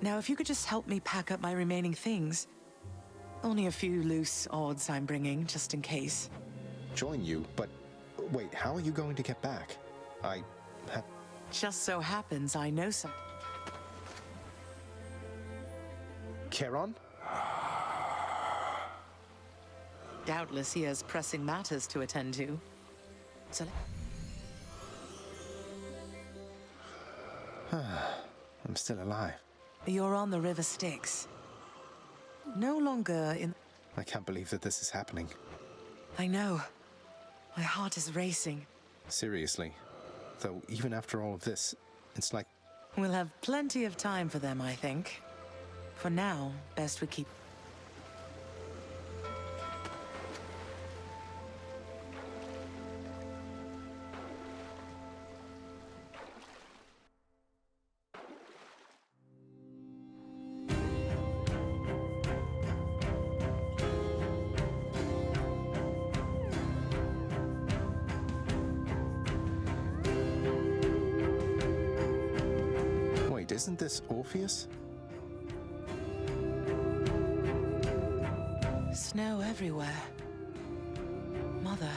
Now, if you could just help me pack up my remaining things. Only a few loose odds I'm bringing, just in case. Join you, but wait, how are you going to get back? I have... Just so happens I know some. Charon? Doubtless he has pressing matters to attend to. So I'm still alive. you're on the River Styx. No longer in... I can't believe that this is happening. I know. My heart is racing. Seriously. Though, even after all of this, it's like... We'll have plenty of time for them, I think. For now, best we keep... Wait, isn't this Orpheus? Snow everywhere. Mother.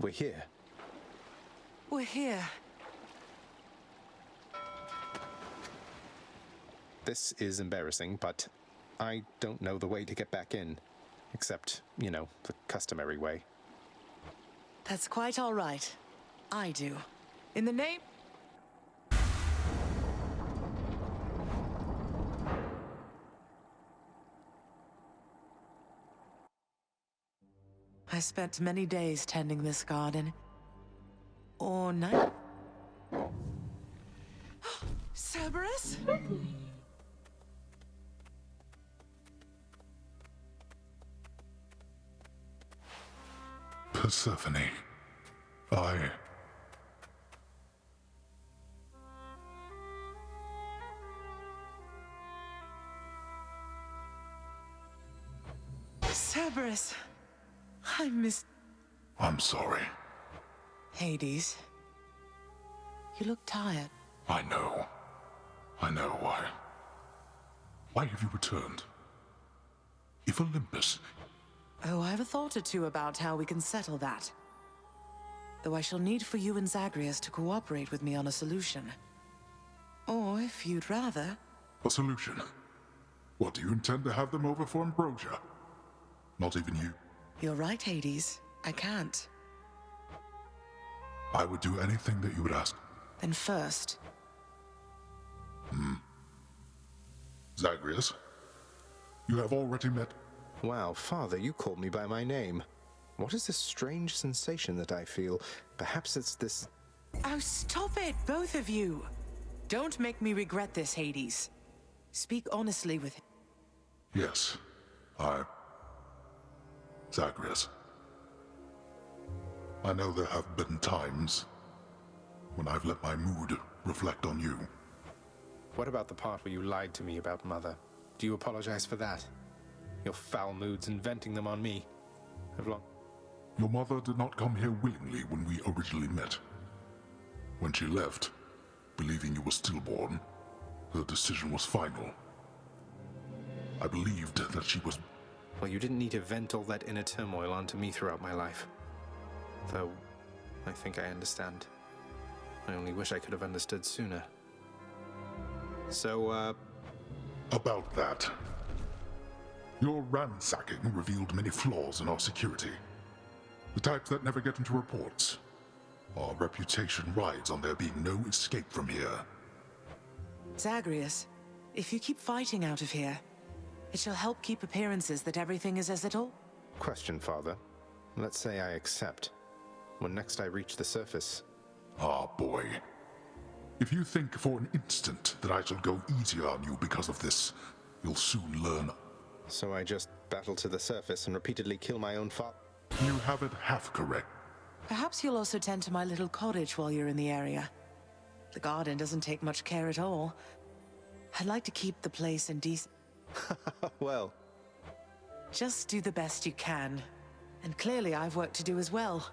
We're here. We're here. This is embarrassing, but I don't know the way to get back in. Except, you know, the customary way. That's quite all right. I do. In the name... I spent many days tending this garden. Or night. Cerberus? Persephone, Cerberus. I miss... I'm sorry. Hades. You look tired. I know. Why. Why have you returned? If Olympus... Oh, I have a thought or two about how we can settle that. Though I shall need for you and Zagreus to cooperate with me on a solution. Or, if you'd rather... A solution? What, do you intend to have them over for ambrosia? Not even you? You're right, Hades. I can't. I would do anything that you would ask. Then first... Zagreus, you have already met... Wow, Father, you called me by my name. What is this strange sensation that I feel? Perhaps it's this... Oh, stop it, both of you! Don't make me regret this, Hades. Speak honestly with him. Yes, Zagreus. I know there have been times when I've let my mood reflect on you. What about the part where you lied to me about Mother? Do you apologize for that? Your foul moods and venting them on me have long... Your mother did not come here willingly when we originally met. When she left, believing you were stillborn, her decision was final. I believed that she was... Well, you didn't need to vent all that inner turmoil onto me throughout my life. Though, I think I understand. I only wish I could have understood sooner. So, About that. Your ransacking revealed many flaws in our security. The types that never get into reports. Our reputation rides on there being no escape from here. Zagreus, if you keep fighting out of here, it shall help keep appearances that everything is as it all... Question, Father. Let's say I accept. When next I reach the surface... Ah, boy. If you think for an instant that I shall go easier on you because of this, you'll soon learn. So I just battle to the surface and repeatedly kill my own father? You have it half correct. Perhaps you'll also tend to my little cottage while you're in the area. The garden doesn't take much care at all. I'd like to keep the place in decent... Well... Just do the best you can. And clearly I've work to do as well.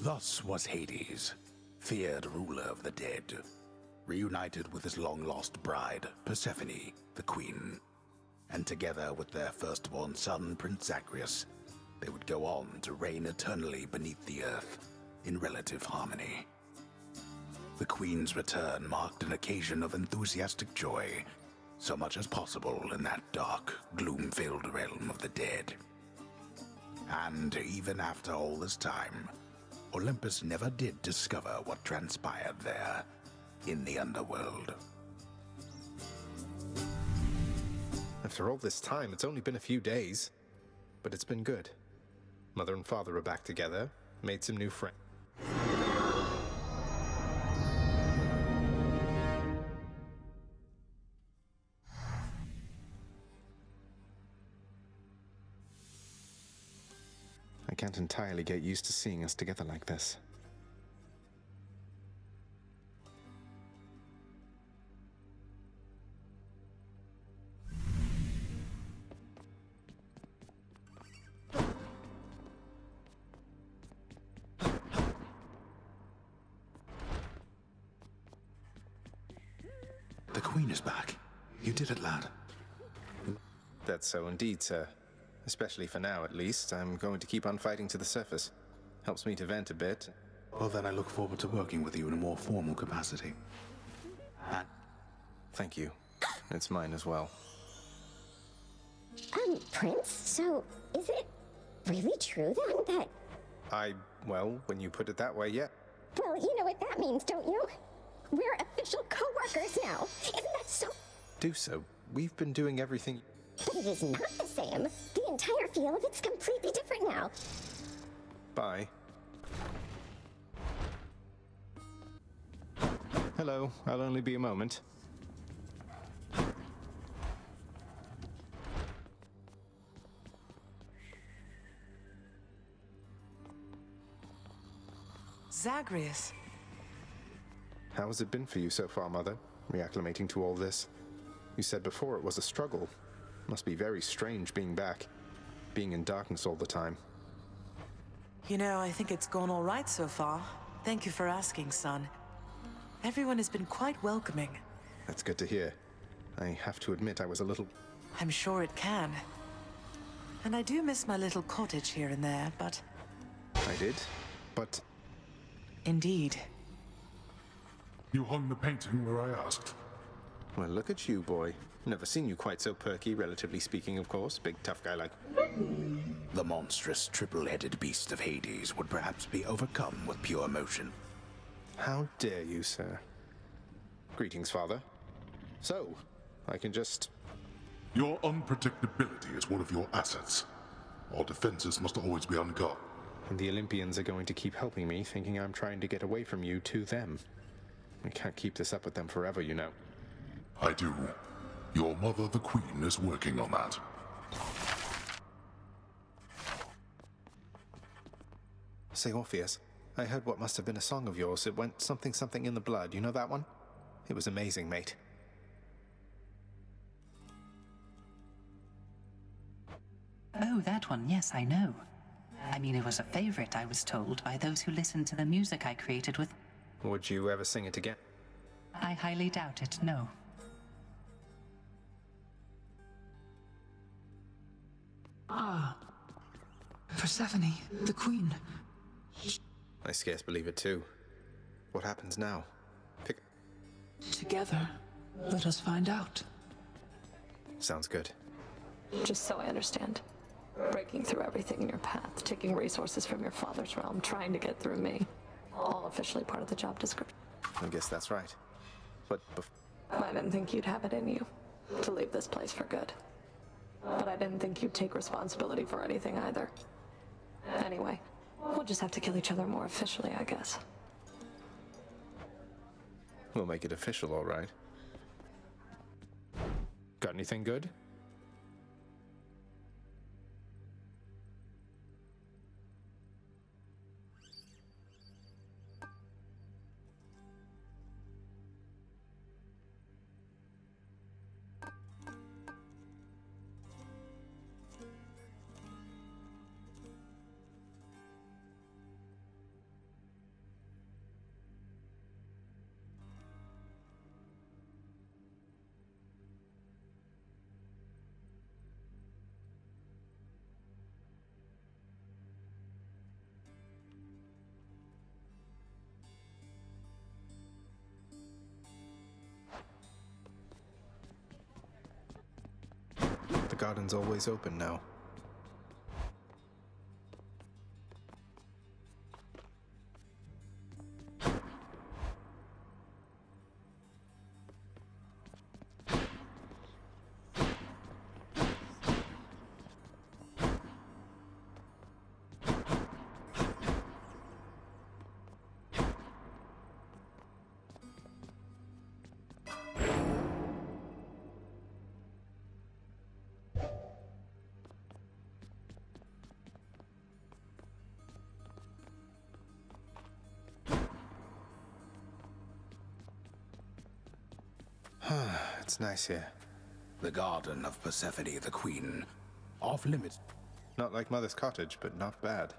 Thus was Hades, feared ruler of the dead, reunited with his long-lost bride, Persephone, the queen. And together with their firstborn son, Prince Zagreus, they would go on to reign eternally beneath the earth, in relative harmony. The queen's return marked an occasion of enthusiastic joy, so much as possible in that dark, gloom-filled realm of the dead. And even after all this time, Olympus never did discover what transpired there, in the underworld. After all this time, it's only been a few days. But it's been good. Mother and Father are back together, made some new friends. I can't entirely get used to seeing us together like this. The queen is back. You did it, lad. That's so indeed, sir. Especially for now, at least. I'm going to keep on fighting to the surface. Helps me to vent a bit. Well, then I look forward to working with you in a more formal capacity. And Thank you. It's mine as well. Prince, so is it really true then that... Well, when you put it that way, yeah. Well, you know what that means, don't you? We're official co-workers now. Isn't that so... Do so. We've been doing everything... But it is not the same. The entire feel of it's completely different now. Bye. Hello, I'll only be a moment. Zagreus. How has it been for you so far, Mother? Reacclimating to all this? You said before it was a struggle. Must be very strange being back. Being in darkness all the time. You know, I think it's gone all right so far. Thank you for asking, son. Everyone has been quite welcoming. That's good to hear. I have to admit I was a little... I'm sure it can. And I do miss my little cottage here and there, but... I did, but... Indeed. You hung the painting where I asked. Well, look at you, boy. Never seen you quite so perky, relatively speaking, of course. Big tough guy like... the monstrous triple-headed beast of Hades would perhaps be overcome with pure emotion. How dare you, sir? Greetings, Father. So, I can just... Your unpredictability is one of your assets. Our defenses must always be on guard. And the Olympians are going to keep helping me, thinking I'm trying to get away from you to them. I can't keep this up with them forever, you know. I do. Your mother, the Queen, is working on that. Say, Orpheus, I heard what must have been a song of yours. It went something something in the blood. You know that one? It was amazing, mate. Oh, that one, yes, I know. I mean, it was a favorite, I was told, by those who listened to the music I created with... Would you ever sing it again? I highly doubt it, no. Persephone, the Queen. I scarce believe it, too. What happens now? Pick... Together, let us find out. Sounds good. Just so I understand. Breaking through everything in your path, taking resources from your father's realm, trying to get through me. All officially part of the job description. I guess that's right. But I didn't think you'd have it in you to leave this place for good. But I didn't think you'd take responsibility for anything either. Anyway, we'll just have to kill each other more officially, I guess. we'll make it official, all right. Got anything good? The garden's always open now. It's nice here. The garden of Persephone the Queen. Off limits. Not like Mother's cottage, but not bad.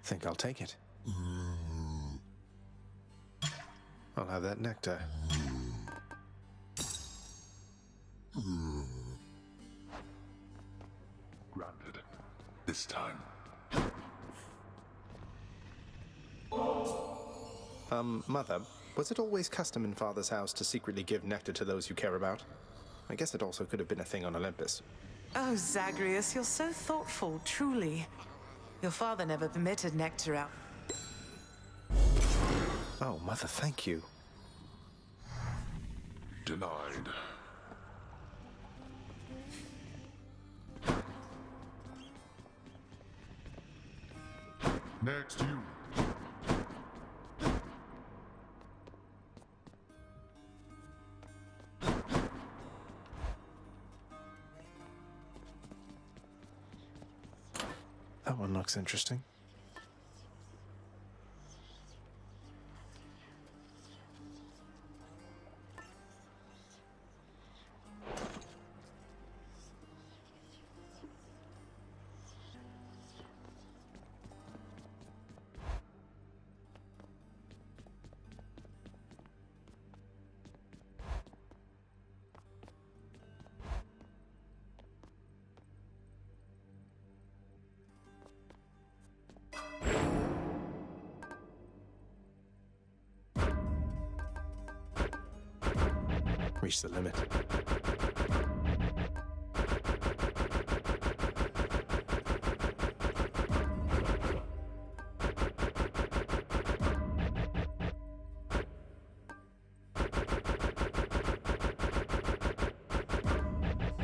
Think I'll take it. have that nectar. Granted. This time. Mother, was it always custom in Father's house to secretly give nectar to those you care about? I guess it also could have been a thing on Olympus. Oh, Zagreus, you're so thoughtful, truly. Your father never permitted nectar out. Oh, Mother, thank you. Denied. Next, you. That one looks interesting. Reach the limit.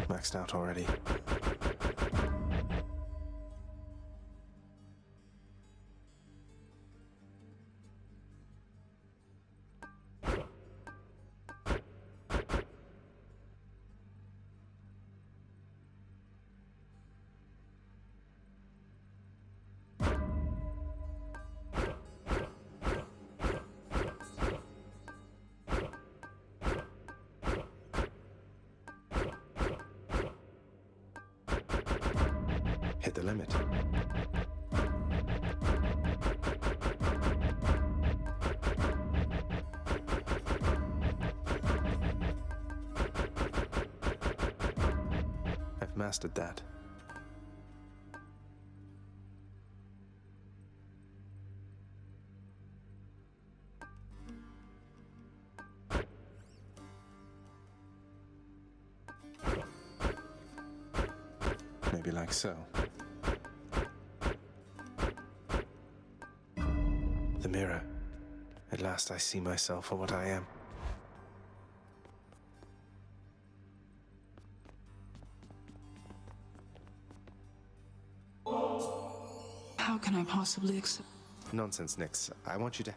Maxed out already. Hit the limit. I've mastered that. Maybe like so. The mirror. At last I see myself for what I am. How can I possibly accept? Nonsense, Nyx. I want you to...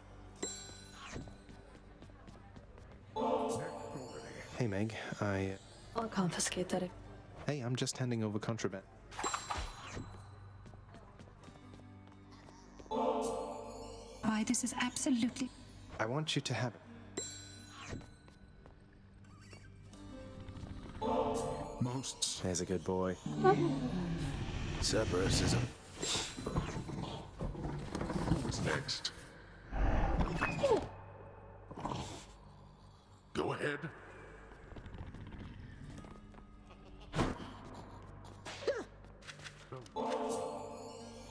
Hey, Meg. I'll confiscate that. Hey, I'm just handing over contraband. Why, this is absolutely... I want you to have it. Most. There's a good boy. Cerberus is a... Who's next? Go ahead.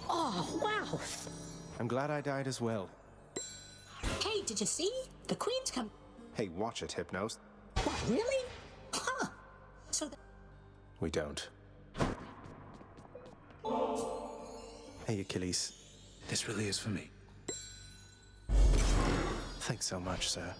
Oh, wow. I'm glad I died as well. Hey, did you see? The Queen's come. Hey, watch it, Hypnos. What, really? Huh. So We don't. Hey, Achilles. This really is for me. Thanks so much, sir.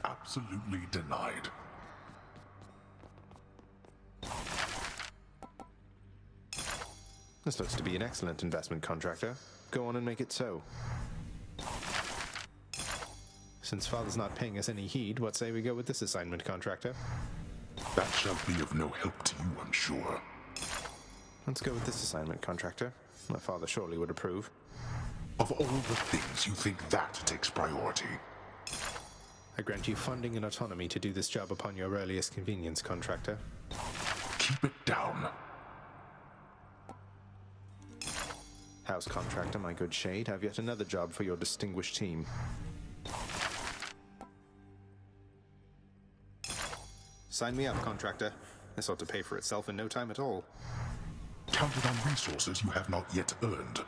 Absolutely denied. This looks to be an excellent investment, contractor. Go on and make it so. Since Father's not paying us any heed, what say we go with this assignment, contractor? That shall be of no help to you, I'm sure. Let's go with this assignment, contractor. My father surely would approve. Of all the things, you think that takes priority. I grant you funding and autonomy to do this job upon your earliest convenience, contractor. keep it down. House Contractor, my good shade, have yet another job for your distinguished team. Sign me up, Contractor. This ought to pay for itself in no time at all. Counted on resources you have not yet earned.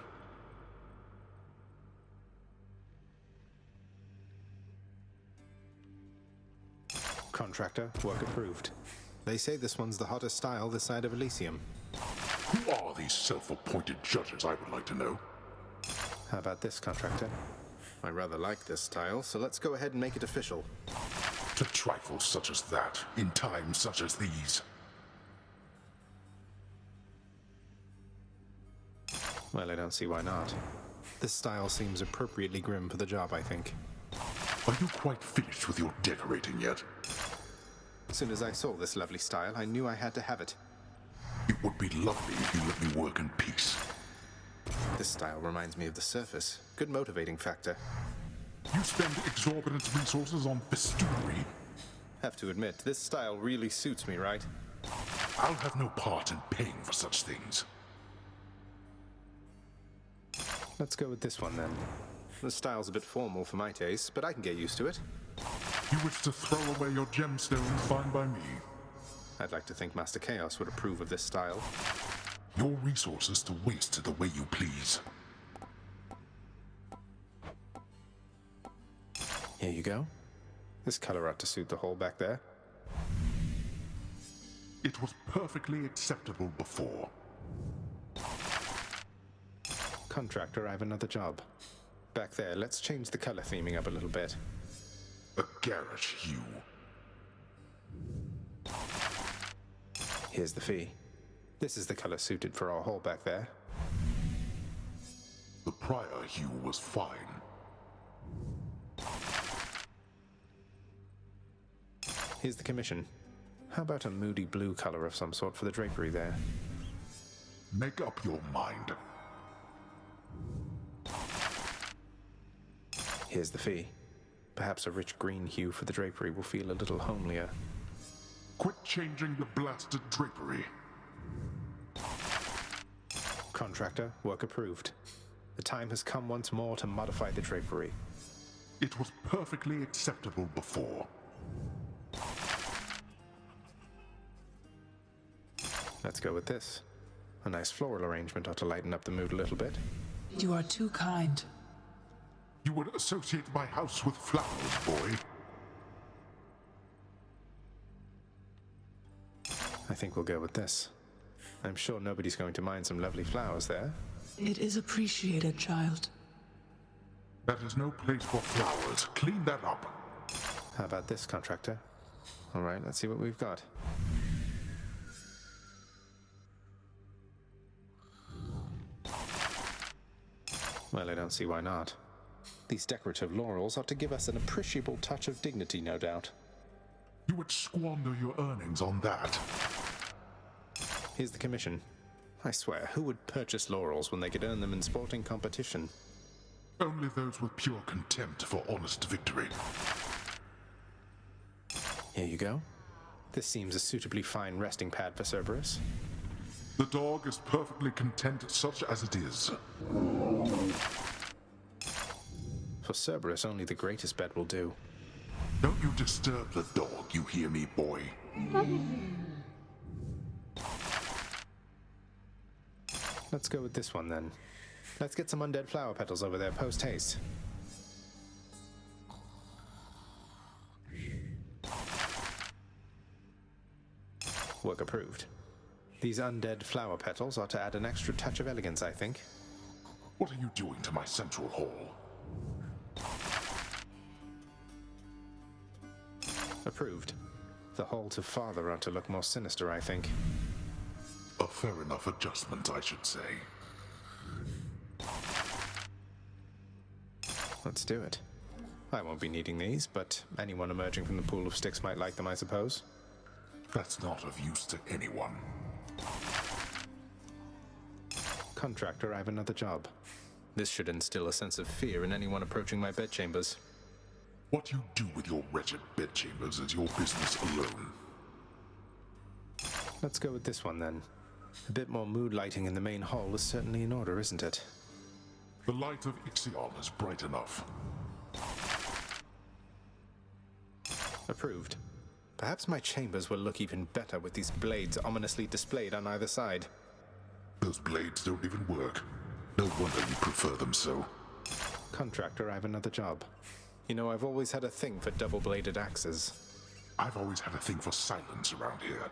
Contractor, work approved. They say this one's the hottest style this side of Elysium. Who are these self-appointed judges, I would like to know? How about this, Contractor? I rather like this style, so let's go ahead and make it official. To trifles such as that, in times such as these. Well, I don't see why not. This style seems appropriately grim for the job, I think. Are you quite finished with your decorating yet? As soon as I saw this lovely style, I knew I had to have it. It would be lovely if you let me work in peace. This style reminds me of the surface. Good motivating factor. You spend exorbitant resources on festoonery. Have to admit, this style really suits me, right? I'll have no part in paying for such things. Let's go with this one, then. The style's a bit formal for my taste, but I can get used to it. You wish to throw away your gemstones, fine by me. I'd like to think Master Chaos would approve of this style. Your resources to waste the way you please. Here you go. This color ought to suit the hole back there. It was perfectly acceptable before. Contractor, I have another job. Back there, let's change the color theming up a little bit. A garish hue. Here's the fee. This is the color suited for our hole back there. The prior hue was fine. Here's the commission. How about a moody blue color of some sort for the drapery there? Make up your mind. Here's the fee. Perhaps a rich green hue for the drapery will feel a little homelier. Quit changing the blasted drapery. Contractor, work approved. The time has come once more to modify the drapery. It was perfectly acceptable before. Let's go with this. A nice floral arrangement ought to lighten up the mood a little bit. You are too kind. You would associate my house with flowers, boy. I think we'll go with this. I'm sure nobody's going to mind some lovely flowers there. It is appreciated, child. That is no place for flowers. Clean that up. How about this, Contractor? All right, let's see what we've got. Well, I don't see why not. These decorative laurels ought to give us an appreciable touch of dignity, no doubt. You would squander your earnings on that. Here's the commission. I swear, who would purchase laurels when they could earn them in sporting competition? Only those with pure contempt for honest victory. Here you go. This seems a suitably fine resting pad for Cerberus. The dog is perfectly content such as it is. For Cerberus, only the greatest bed will do. Don't you disturb the dog, you hear me, boy? Let's go with this one, then. Let's get some undead flower petals over there post-haste. Work approved. These undead flower petals ought to add an extra touch of elegance, I think. What are you doing to my central hall? Approved. The hall to father ought to look more sinister, I think. A fair enough adjustment, I should say. Let's do it. I won't be needing these, but anyone emerging from the pool of sticks might like them, I suppose. That's not of use to anyone. Contractor, I have another job. This should instill a sense of fear in anyone approaching my bedchambers. What you do with your wretched bedchambers is your business alone. Let's go with this one then. A bit more mood lighting in the main hall is certainly in order, isn't it? The light of Ixion is bright enough. Approved. Perhaps my chambers will look even better with these blades ominously displayed on either side. Those blades don't even work. No wonder you prefer them so. Contractor, I have another job. You know, I've always had a thing for double-bladed axes. I've always had a thing for silence around here.